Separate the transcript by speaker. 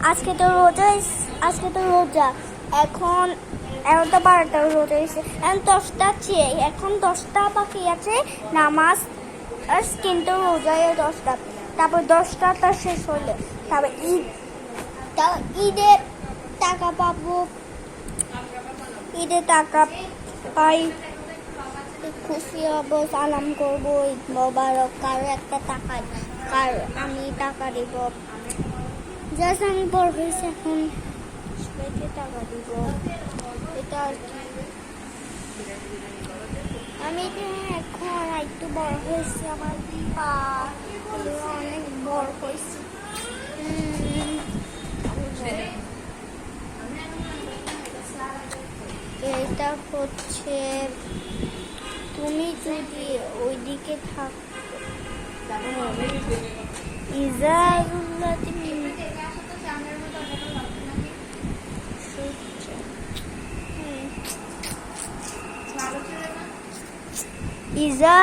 Speaker 1: আজকে তো রোজা এখন 11টা 12টা রোজা হয়েছে, এখন 10টা চেয়ে, এখন 10টা বাকি আছে নামাজ কিন্তু রোজায় 10টা, তারপর 10টাটা শেষ হলে তারপর ঈদের টাকা পাবো, ঈদের টাকা পাই খুশি হবো, সালাম করবো, ঈদ মোবারক, কারো একটা টাকা আমি টাকা দিব, জাস্ট আমি বড় হয়েছি এখন সবাইকে টাকা দিব, এটা আর কি। আমি এখন একটু বড় হয়েছি, আমার পা অনেক বড় হয়েছে। এটা হচ্ছে তুমি যদি ওইদিকে থাকো ইজা